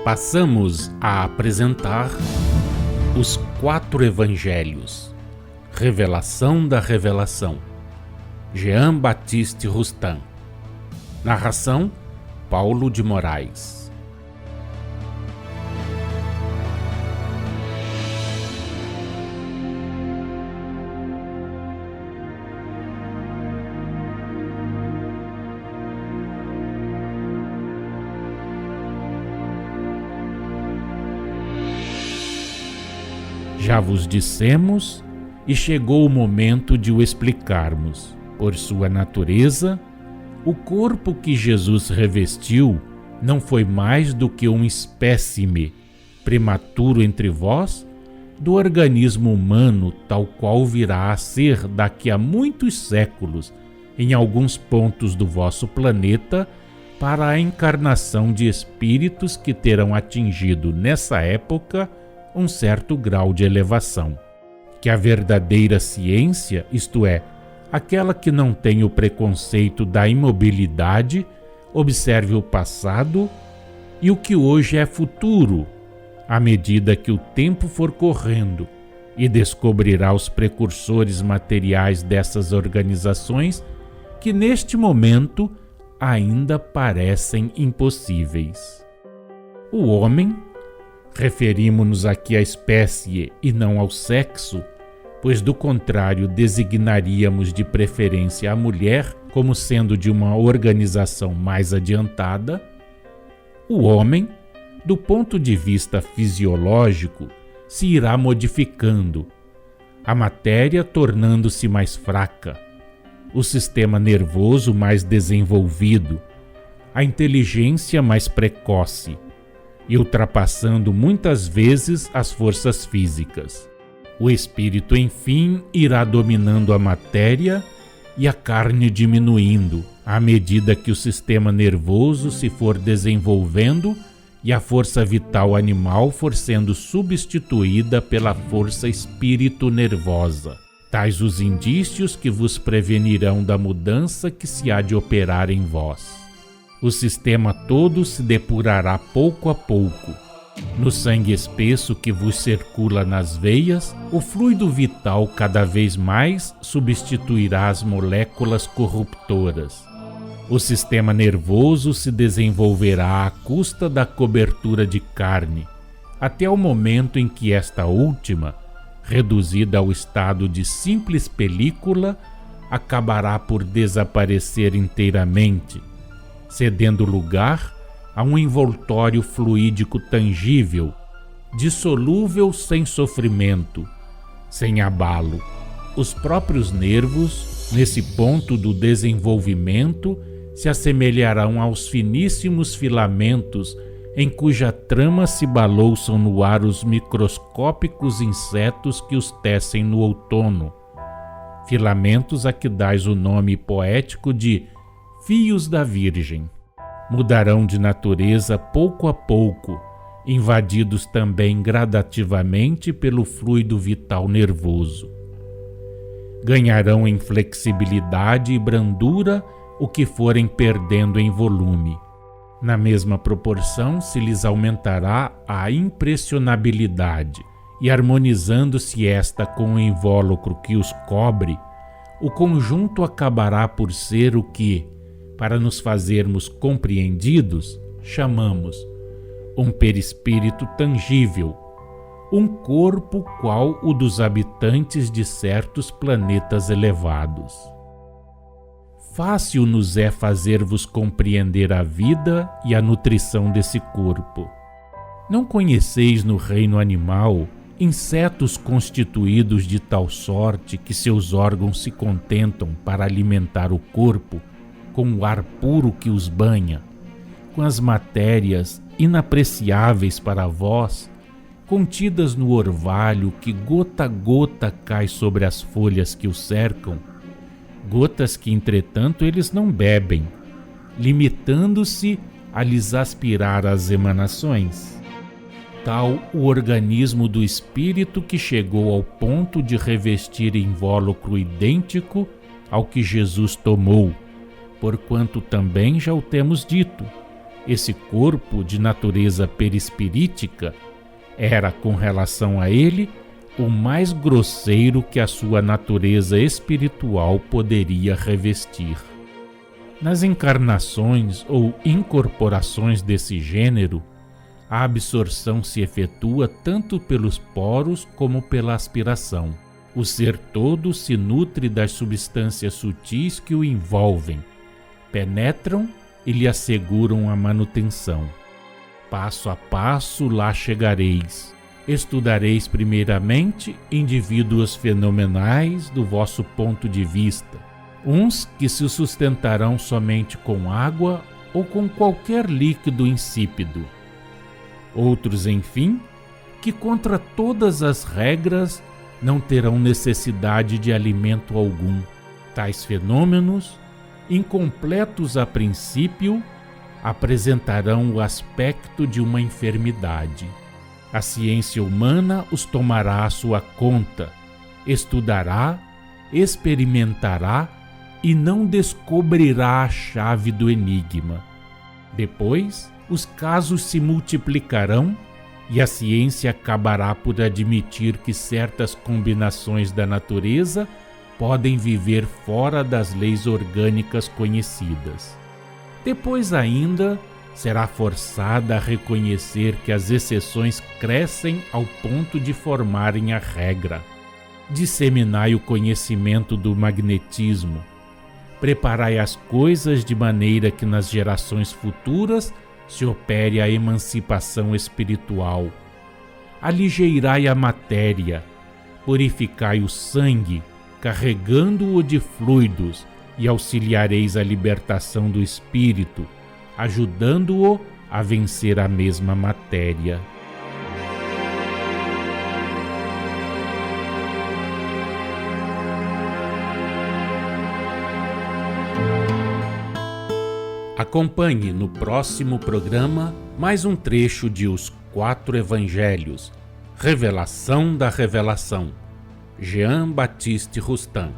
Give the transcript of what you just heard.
Passamos a apresentar os 4 Evangelhos, Revelação da Revelação, Jean Baptiste Rustin. Narração, Paulo de Moraes. Já vos dissemos, e chegou o momento de o explicarmos. Por sua natureza, o corpo que Jesus revestiu não foi mais do que um espécime prematuro entre vós do organismo humano, tal qual virá a ser daqui a muitos séculos em alguns pontos do vosso planeta, para a encarnação de espíritos que terão atingido nessa época um certo grau de elevação. Que a verdadeira ciência, isto é, aquela que não tem o preconceito da imobilidade, observe o passado e o que hoje é futuro, à medida que o tempo for correndo, e descobrirá os precursores materiais dessas organizações que neste momento ainda parecem impossíveis. O homem, referimo-nos aqui à espécie e não ao sexo, pois do contrário designaríamos de preferência a mulher como sendo de uma organização mais adiantada. O homem, do ponto de vista fisiológico, se irá modificando, a matéria tornando-se mais fraca, o sistema nervoso mais desenvolvido, a inteligência mais precoce, e ultrapassando muitas vezes as forças físicas. O espírito, enfim, irá dominando a matéria e a carne diminuindo, à medida que o sistema nervoso se for desenvolvendo e a força vital animal for sendo substituída pela força espírito-nervosa. Tais os indícios que vos prevenirão da mudança que se há de operar em vós. O sistema todo se depurará pouco a pouco. No sangue espesso que vos circula nas veias, o fluido vital cada vez mais substituirá as moléculas corruptoras. O sistema nervoso se desenvolverá à custa da cobertura de carne, até o momento em que esta última, reduzida ao estado de simples película, acabará por desaparecer inteiramente, cedendo lugar a um envoltório fluídico tangível, dissolúvel sem sofrimento, sem abalo. Os próprios nervos, nesse ponto do desenvolvimento, se assemelharão aos finíssimos filamentos em cuja trama se balouçam no ar os microscópicos insetos que os tecem no outono, filamentos a que dais o nome poético de fios da Virgem. Mudarão de natureza pouco a pouco, invadidos também gradativamente pelo fluido vital nervoso. Ganharão em flexibilidade e brandura o que forem perdendo em volume. Na mesma proporção se lhes aumentará a impressionabilidade, e harmonizando-se esta com o invólucro que os cobre, o conjunto acabará por ser o que, para nos fazermos compreendidos, chamamos um perispírito tangível, um corpo qual o dos habitantes de certos planetas elevados. Fácil nos é fazer-vos compreender a vida e a nutrição desse corpo. Não conheceis no reino animal insetos constituídos de tal sorte que seus órgãos se contentam para alimentar o corpo com o ar puro que os banha, com as matérias inapreciáveis para vós, contidas no orvalho que gota a gota cai sobre as folhas que o cercam, gotas que, entretanto, eles não bebem, limitando-se a lhes aspirar as emanações. Tal o organismo do espírito que chegou ao ponto de revestir invólucro idêntico ao que Jesus tomou, porquanto também já o temos dito, esse corpo de natureza perispirítica era, com relação a ele, o mais grosseiro que a sua natureza espiritual poderia revestir. Nas encarnações ou incorporações desse gênero, a absorção se efetua tanto pelos poros como pela aspiração. O ser todo se nutre das substâncias sutis que o envolvem, penetram e lhe asseguram a manutenção. Passo a passo lá chegareis. Estudareis primeiramente indivíduos fenomenais do vosso ponto de vista, uns que se sustentarão somente com água ou com qualquer líquido insípido. Outros, enfim, que contra todas as regras não terão necessidade de alimento algum. Tais fenômenos, incompletos a princípio, apresentarão o aspecto de uma enfermidade. A ciência humana os tomará à sua conta, estudará, experimentará e não descobrirá a chave do enigma. Depois, os casos se multiplicarão e a ciência acabará por admitir que certas combinações da natureza podem viver fora das leis orgânicas conhecidas. Depois ainda, será forçada a reconhecer que as exceções crescem ao ponto de formarem a regra. Disseminai o conhecimento do magnetismo. Preparai as coisas de maneira que nas gerações futuras se opere a emancipação espiritual. Aligeirai a matéria, purificai o sangue, carregando-o de fluidos, e auxiliareis a libertação do espírito, ajudando-o a vencer a mesma matéria. Acompanhe no próximo programa mais um trecho de Os Quatro Evangelhos, Revelação da Revelação, Jean Baptiste Rustin.